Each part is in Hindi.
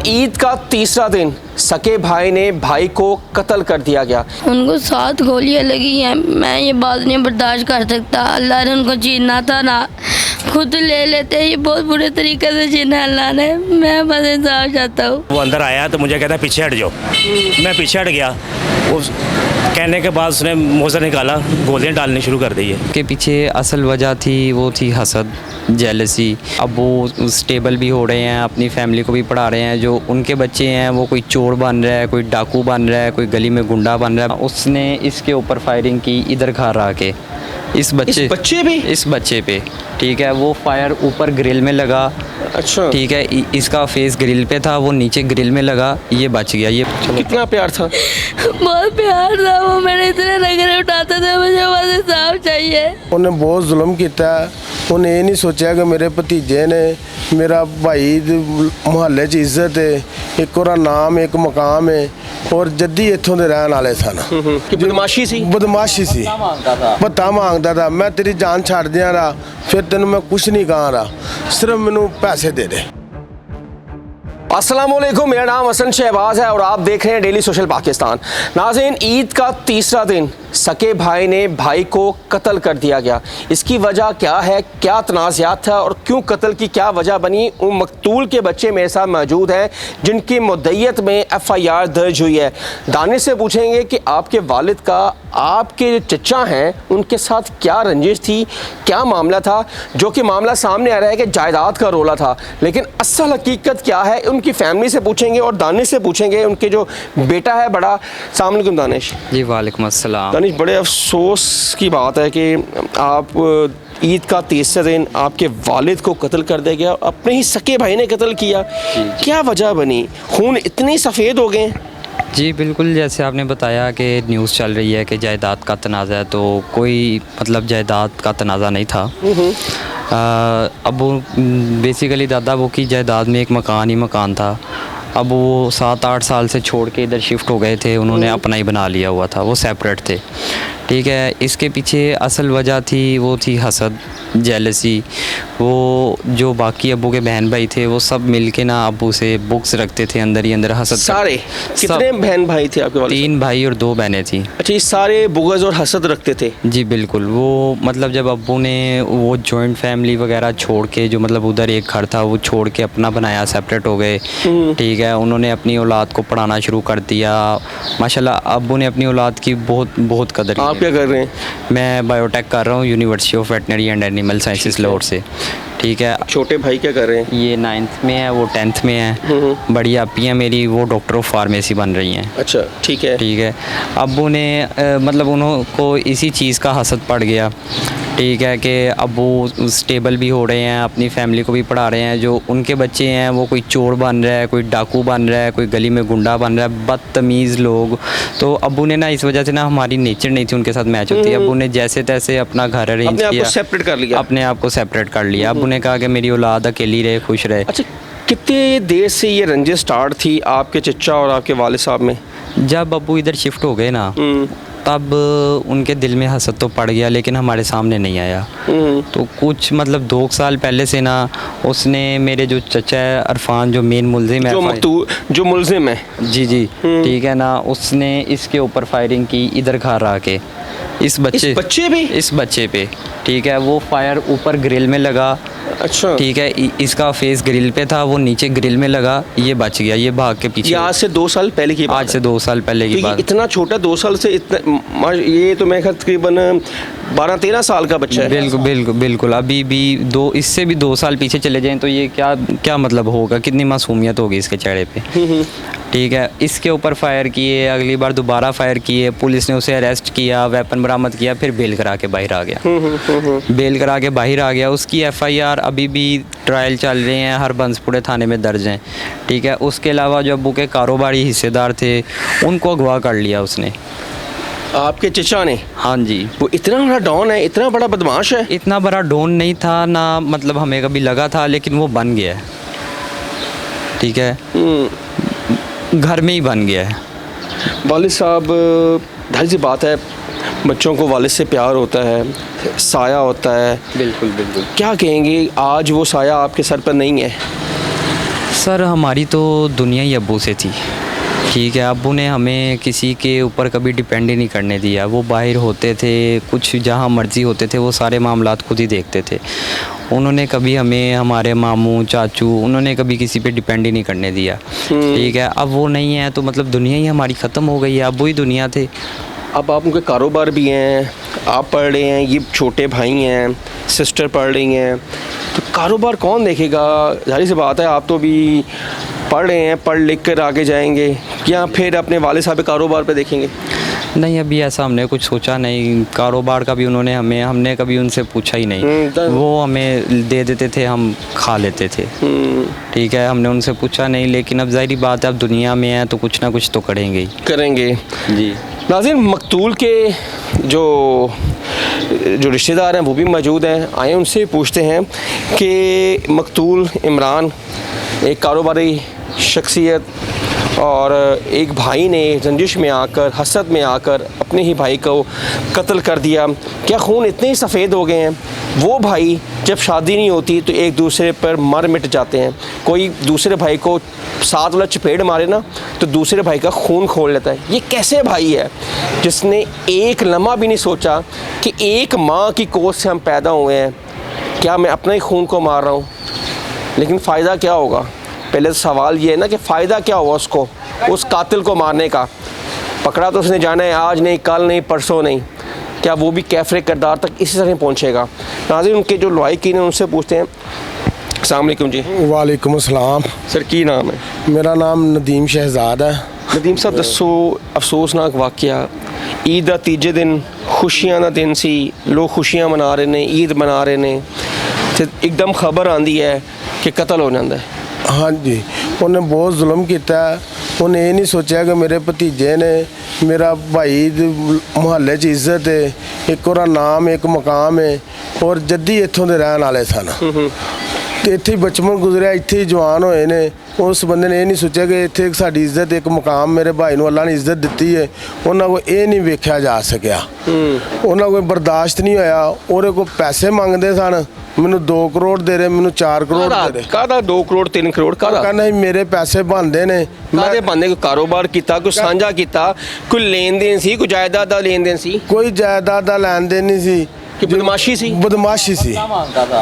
ईद का तीसरा दिन सके भाई ने भाई को कत्ल कर दिया गया। उनको 7 गोलियां लगी हैं। मैं ये बात नहीं बर्दाश्त कर सकता। अल्लाह ने उनको जीना था ना, खुद ले लेते। ये बहुत बुरे तरीके से जीना अल्लाह ने। मैं बस इंसाफ चाहता हूँ। वो अंदर आया तो मुझे कहता पीछे हट जाओ। मैं पीछे हट गया। उस कहने के बाद उसने मोज़ा निकाला, गोलियां डालनी शुरू कर दी है। के पीछे असल वजह थी वो थी हसद, जेलसी। अब वो स्टेबल भी हो रहे हैं, अपनी फैमिली को भी पढ़ा रहे हैं। जो उनके बच्चे हैं वो कोई चोर बन रहा है, कोई डाकू बन रहा है, कोई गली में गुंडा बन रहा है। उसने इसके ऊपर फायरिंग की इधर घर आके इस बच्चे पे, ठीक है। वो फायर ऊपर ग्रिल में लगा, अच्छा ठीक है। इसका फेस ग्रिल पे था, वो नीचे ग्रिल में लगा, ये बच गया। ये कितना प्यार था? बहुत प्यार था। वो मेरे इतने नखरे उठाते थे, मुझे बस इंसाफ चाहिए। उन्हें बहुत जुल्म किया। उन्हें ये नहीं सोचा कि मेरे भतीजे ने, मेरा भाई मुहल्ले च इज्जत है, एक और नाम एक मकाम है और जद्दी इत्थों के रहने वाले सन। बदमाशी सी भत्ता मांगता था। मैं तेरी जान छड़ दिया रहा, फिर तेन मैं कुछ नहीं कहा रहा, सिर्फ मैनू पैसे दे दे। अस्सलाम वालेकुम, मेरा नाम हसन शहबाज है और आप देख रहे हैं डेली सोशल पाकिस्तान। नाज़रीन, ईद का तीसरा दिन सके भाई ने भाई को कत्ल कर दिया गया। इसकी वजह क्या है, क्या तनाज़ात था और क्यों कत्ल की क्या वजह बनी? उन मकतूल के बच्चे मेरे साथ मौजूद हैं जिनकी मुद्दईयत में FIR दर्ज हुई है। दानिश से पूछेंगे कि आपके वालिद का, आपके जो चचा हैं, उनके साथ क्या रंजिश थी, क्या मामला था। जो कि मामला सामने आ रहा है कि जायदाद का रोला था, लेकिन असल हकीकत क्या है उनकी फैमिली से पूछेंगे और दानिश से पूछेंगे, उनके जो बेटा है बड़ा। अस्सलाम वालेकुम दानिश। जी वालेकुम अस्सलाम। दानिश, बड़े अफसोस की बात है कि आप ईद का तीसरा दिन आपके वालिद को कत्ल कर दिया गया, अपने ही सके भाई ने कत्ल किया। क्या वजह बनी? खून इतने सफ़ेद हो गए? जी बिल्कुल, जैसे आपने बताया कि न्यूज़ चल रही है कि जायदाद का तनाज़ा है, तो कोई मतलब जायदाद का तनाज़ा नहीं था। अब वो बेसिकली दादा वो की जायदाद में एक मकान ही मकान था। अब वो 7-8 साल से छोड़ के इधर शिफ्ट हो गए थे, उन्होंने अपना ही बना लिया हुआ था, वो सेपरेट थे, ठीक है। इसके पीछे असल वजह थी वो थी हसद, जेलसी। वो जो बाकी अब्बू के बहन भाई थे वो सब मिल के ना अब्बू से बुक्स रखते थे अंदर ही अंदर। हसद सारे कितने बहन भाई थे आपके वालिद? 3 भाई और 2 बहनें थी। अच्छा, ये सारे बुग़्ज़ और हसद रखते थे? जी बिल्कुल। वो मतलब जब अब्बू ने वो जॉइंट फैमिली वगैरह छोड़ के, जो मतलब उधर एक घर था वो छोड़ के अपना बनाया, सेपरेट हो गए, ठीक है। उन्होंने अपनी औलाद को पढ़ाना शुरू कर दिया। माशाल्लाह अब्बू ने अपनी औलाद की बहुत बहुत कदर की। आप क्या कर रहे हैं? मैं बायोटेक कर रहा हूँ university of veterinary and animal sciences Lahore से, ठीक है। छोटे भाई क्या कर रहे हैं? ये 9th में है, वो 10th में है। बड़ी आपी हैं मेरी, वो डॉक्टर ऑफ फार्मेसी बन रही हैं। अच्छा, ठीक है, ठीक है। अब्बू ने मतलब उनको इसी चीज़ का हसद पड़ गया, ठीक है, कि अब्बू स्टेबल भी हो रहे हैं, अपनी फैमिली को भी पढ़ा रहे हैं। जो उनके बच्चे हैं वो कोई चोर बन रहा है, कोई डाकू बन रहा है, कोई गली में गुंडा बन रहा है, बदतमीज़ लोग। तो अब्बू ने ना इस वजह से ना हमारी नेचर नहीं थी उनके साथ मैच होती। अब्बू ने जैसे तैसे अपना घर अरेंज किया, अपने आप को सेपरेट कर लिया। अपने आप को सेपरेट कर लिया। अब्बू ने कहा कि मेरी औलाद अकेली रहे, खुश रहे। अच्छा, कितने देर से ये रंजिश स्टार्ट थी आपके चचा और आपके वालिद साहब में? जब अब्बू इधर शिफ्ट हो गए ना, तब उनके दिल में हसद तो पड़ गया, लेकिन हमारे सामने नहीं आया। तो कुछ मतलब 2 साल पहले से ना उसने, मेरे जो चचा है अरफान, जो मेन मुलजिम है, जो मुलजिम है, जी ठीक है ना, उसने इसके ऊपर फायरिंग की इधर घर आके इस बच्चे पे, ठीक है। वो फायर ऊपर ग्रिल में लगा, अच्छा, ठीक है। इसका फेस ग्रिल पे था, वो नीचे ग्रिल में लगा, ये बच गया, ये भाग के पीछे। आज से 2 साल पहले की बात? आज से 2 साल पहले की बात। इतना छोटा 2 साल से इतना, ये तो मैं तकरीबन 12-13 साल का बच्चा है। बिल्कुल। अभी भी इससे भी 2 साल पीछे चले जाएं तो ये क्या मतलब होगा, कितनी मासूमियत होगी इसके चेहरे पे, ठीक है। इसके ऊपर फायर किए, अगली बार दोबारा फायर किए, पुलिस ने उसे अरेस्ट किया, वेपन बरामद किया, फिर बेल करा के बाहर आ गया। उसकी FIR अभी भी ट्रायल चल रहे हैं, हर बंसपुरे थाने में दर्ज हैं, ठीक है। उसके अलावा जो अब्बू के कारोबारी हिस्सेदार थे उनको अगवा कर लिया उसने, आपके चचा ने? हाँ जी। वो इतना बड़ा डॉन है, इतना बड़ा बदमाश है? इतना बड़ा डॉन नहीं था ना, मतलब हमें कभी लगा था, लेकिन वो बन गया है, ठीक है। घर में ही बन गया है। वालिद साहब, जाहिर सी बात है, बच्चों को वालिद से प्यार होता है, साया होता है। बिल्कुल। क्या कहेंगे, आज वो साया आपके सर पर नहीं है? सर हमारी तो दुनिया ही अब्बू से थी, ठीक है। अब्बू ने हमें किसी के ऊपर कभी डिपेंड ही नहीं करने दिया। वो बाहर होते थे, कुछ जहाँ मर्ज़ी होते थे, वो सारे मामलात खुद ही देखते थे। उन्होंने कभी हमें, हमारे मामू चाचू, उन्होंने कभी किसी पे डिपेंड ही नहीं करने दिया, ठीक है। अब वो नहीं है तो मतलब दुनिया ही हमारी ख़त्म हो गई है। अब्बू ही दुनिया थे। अब आप उनके कारोबार भी हैं, आप पढ़ रहे हैं, ये छोटे भाई हैं, सिस्टर पढ़ रही हैं, तो कारोबार कौन देखेगा? जाहिर सी बात है, आप तो भी पढ़ रहे हैं, पढ़ लिख कर आगे जाएंगे या फिर अपने वाले साहब के कारोबार पे देखेंगे? नहीं, अभी ऐसा हमने कुछ सोचा नहीं। कारोबार का भी हमने कभी उनसे पूछा ही नहीं। वो हमें दे देते थे, हम खा लेते थे, ठीक है। हमने उनसे पूछा नहीं, लेकिन अब जाहिर बात है, अब दुनिया में है तो कुछ ना कुछ तो करेंगे ही। करेंगे जी। नाज़रीन, मकतूल के जो रिश्तेदार हैं वो भी मौजूद हैं। आए उनसे पूछते हैं कि मकतूल इमरान एक कारोबारी शख्सियत और एक भाई ने रंजिश में आकर, हसद में आकर अपने ही भाई को कत्ल कर दिया। क्या खून इतने ही सफ़ेद हो गए हैं? वो भाई जब शादी नहीं होती तो एक दूसरे पर मर मिट जाते हैं। कोई दूसरे भाई को साथ वाला चपेट मारे ना तो दूसरे भाई का खून खोल लेता है। ये कैसे भाई है जिसने एक लम्हा भी नहीं सोचा कि एक माँ की कोख से हम पैदा हुए हैं, क्या मैं अपने ही खून को मार रहा हूँ? लेकिन फ़ायदा क्या होगा? पहले तो सवाल ये है ना कि फ़ायदा क्या हुआ उसको, उस कातिल को मारने का? पकड़ा तो उसने जाना है, आज नहीं, कल नहीं, परसों नहीं। क्या वो भी कैफरे किरदार तक इसी तरह पहुँचेगा? नाज़रीन, उनके जो लॉयकीन हैं उनसे पूछते हैं। अस्सलाम वालेकुम जी। वालेकुम अस्सलाम। सर की नाम है? मेरा नाम नदीम शहजाद है। नदीम साहब दसो, अफसोसनाक वाक़या, ईद का तीजे दिन खुशियां का दिन सी, लोग खुशियां मना रहे ने, ईद मना रहे ने, ते एकदम खबर आती है कि कत्ल हो जाता है। हाँ जी, उन्हें बहुत जुल्म किया। उन्हें ये नहीं सोचा कि मेरे भतीजे ने, मेरा भाई मुहल्ले च इज्जत है, एक और नाम, एक मकाम है और जद्दी इत्थों के रहने वाले सन। तो इत्थे बचपन गुजरिया, इत्थे जवान होए ने। उस बंदे ने यह नहीं सोचा कि इत्थे साडी इज्जत, एक मुकाम मेरे भाई नूं अल्लाह ने इज्जत दी है, उन्होंने को ये नहीं वेख्या जा सकिया। उन्होंने कोई बर्दाश्त नहीं होया। और को पैसे मंगते सन, मैनू 2 करोड़ दे रहे, मैनू 4 करोड़ दे रहे। कादा 2 करोड़ 3 करोड़ कादा? कहना ही मेरे पैसे बनते ने। कादे बनते? कोई कारोबार किया, कोई सांझा किया, कोई लेन देन सी, कोई जायदाद का लेन देन सी? कोई जायदाद का लैन देन नहीं सी। कि बदमाशी सी? बदमाशी सी,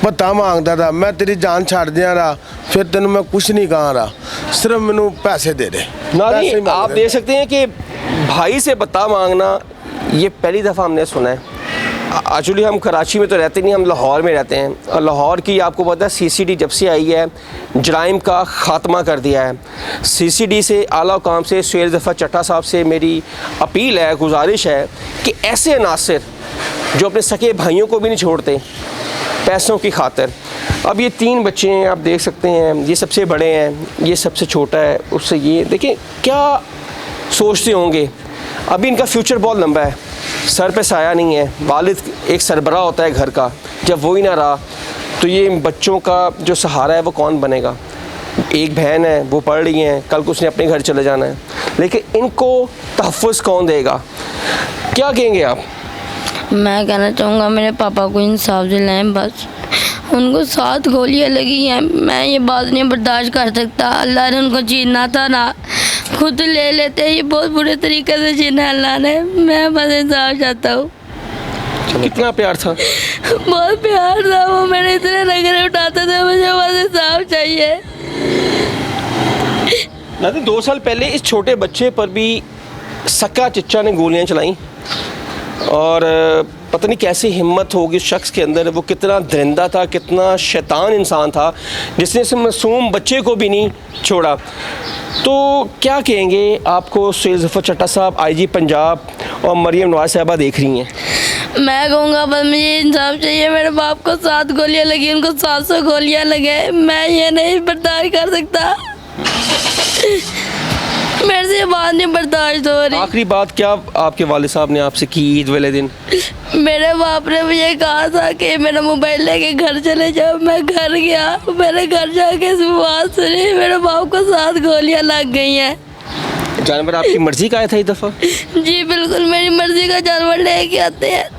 भत्ता मांगता था। मैं तेरी जान छड़ दिया रहा, फिर तेन मैं कुछ नहीं कहा रहा, सिर्फ मैनू पैसे दे दे। नहीं, आप देख सकते हैं कि भाई से भत्ता मांगना ये पहली दफ़ा हमने सुना है। एक्चुअली हम कराची में तो रहते नहीं, हम लाहौर में रहते हैं। और लाहौर की आपको पता है CCD जब से आई है जराइम का ख़ात्मा कर दिया है। CCD से आला हुकाम से सुहेल ज़फ़र चट्टा साहब से मेरी अपील है, गुजारिश है कि ऐसे अनासर जो अपने सके भाइयों को भी नहीं छोड़ते पैसों की खातिर। अब ये 3 बच्चे हैं, आप देख सकते हैं, ये सबसे बड़े हैं, ये सबसे छोटा है, उससे ये देखें क्या सोचते होंगे। अभी इनका फ्यूचर बहुत लंबा है, सर पे साया नहीं है। वालिद एक सरबराह होता है घर का, जब वो ही ना रहा तो ये बच्चों का जो सहारा है वो कौन बनेगा? एक बहन है, वो पढ़ रही हैं, कल को उसने अपने घर चले जाना है, लेकिन इनको तहफ़्फ़ुज़ कौन देगा? क्या कहेंगे आप? मैं कहना चाहूँगा मेरे पापा को इंसाफ दिलाएं बस। उनको 7 गोलियाँ लगी हैं, मैं ये बात नहीं बर्दाश्त कर सकता। अल्लाह ने उनको छीनना था ना, खुद ले लेते। ये बहुत बुरे तरीके से छीना अल्लाह ने। मैं बस इंसाफ चाहता हूँ। कितना प्यार था? बहुत प्यार था, वो मेरे इतने नखरे उठाते थे, मुझे बस इंसाफ चाहिए। नाज़रीन, 2 साल पहले इस छोटे बच्चे पर भी सक्का चिच्चा ने गोलियां चलाई और पता नहीं कैसी हिम्मत होगी उस शख्स के अंदर। वो कितना दरिंदा था, कितना शैतान इंसान था जिसने इस मासूम बच्चे को भी नहीं छोड़ा। तो क्या कहेंगे आपको सुहेल ज़फ़र चट्टा साहब, IG पंजाब और मरियम नवाज साहबा देख रही हैं? मैं कहूँगा बस मुझे इंसाफ चाहिए। मेरे बाप को 7 गोलियाँ लगी, उनको 700 गोलियाँ लगे। मैं ये नहीं बर्दाश्त कर सकता, मेरे से ये बात नहीं बर्दाश्त हो रही। आखिरी बात क्या आपके वालिद साहब ने आपसे की ईद वाले दिन? मेरे बाप ने मुझे कहा था कि मेरा मोबाइल लेके घर चले जाओ। मैं घर गया, मेरे घर जाके बात सुनी, मेरे बाप को 7 गोलियाँ लग गई हैं। जानवर आपकी मर्जी का आया था इस दफ़ा? जी बिल्कुल, मेरी मर्जी का जानवर लेके आते हैं।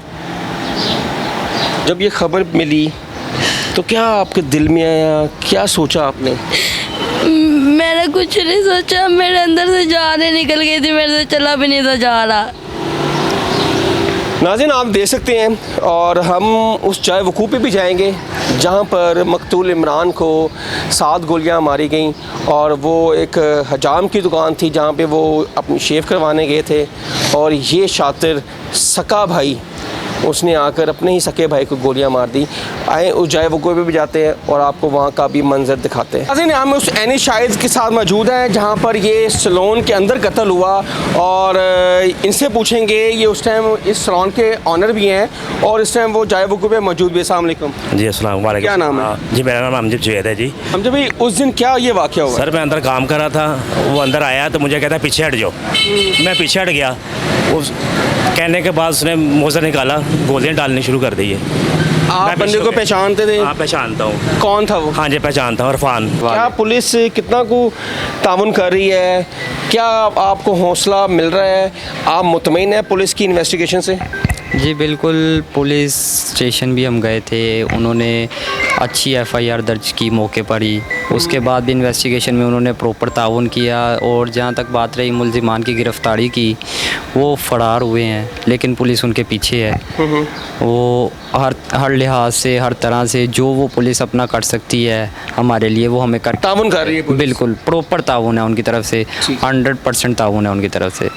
जब ये खबर मिली तो क्या आपके दिल में आया, क्या सोचा आपने? मैंने कुछ नहीं सोचा, मेरे अंदर से जान ही निकल गई थी, मेरे से चला भी नहीं था जा रहा। नाज़रीन आप देख सकते हैं और हम उस चाय वकूफ़ पे भी जाएंगे जहाँ पर मकतूल इमरान को 7 गोलियां मारी गईं और वो एक हजाम की दुकान थी जहाँ पे वो अपनी शेव करवाने गए थे और ये शातिर सका भाई उसने आकर अपने ही सके भाई को गोलियां मार दी। आए उस जाए वकूफ़ पे भी जाते हैं और आपको वहाँ का भी मंजर दिखाते हैं। नाज़रीन हम उस एनी शाहिद के साथ मौजूद हैं जहाँ पर ये सैलून के अंदर कत्ल हुआ और इनसे पूछेंगे, ये उस टाइम इस सैलून के ऑनर भी हैं और इस टाइम वो जाए वकूफ़ पे मौजूद भी। अस्सलाम वालेकुम जी अस्सलाम वालेकुम। क्या नाम है? जी मेरा नाम अमजद जुवैद है जी। हम जब उस दिन क्या ये वाक़या हुआ? सर मैं अंदर काम कर रहा था, वो अंदर आया तो मुझे कहता पीछे हट जाओ। मैं पीछे हट गया, उस कहने के बाद उसने मोज़र निकाला, गोलियां डालनी शुरू कर दी है। आप बंदे को पहचानते थे? हाँ पहचानता हूँ। कौन था वो? हाँ जी पहचानता हूँ, इरफान। क्या पुलिस कितना को ताउन कर रही है? क्या आपको हौसला मिल रहा है? आप मुतमईन हैं पुलिस की इन्वेस्टिगेशन से? जी बिल्कुल, पुलिस स्टेशन भी हम गए थे, उन्होंने अच्छी एफआईआर दर्ज की मौके पर ही। उसके बाद भी इन्वेस्टिगेशन में उन्होंने प्रॉपर ताउन किया और जहाँ तक बात रही मुलजिमान की गिरफ़्तारी की, वो फ़रार हुए हैं लेकिन पुलिस उनके पीछे है। वो हर लिहाज से, हर तरह से जो वो पुलिस अपना कर सकती है हमारे लिए वो हमें कर ताउन कर रही है पुलिस? बिल्कुल प्रॉपर ताउन है उनकी तरफ से, 100% ताउन है उनकी तरफ से।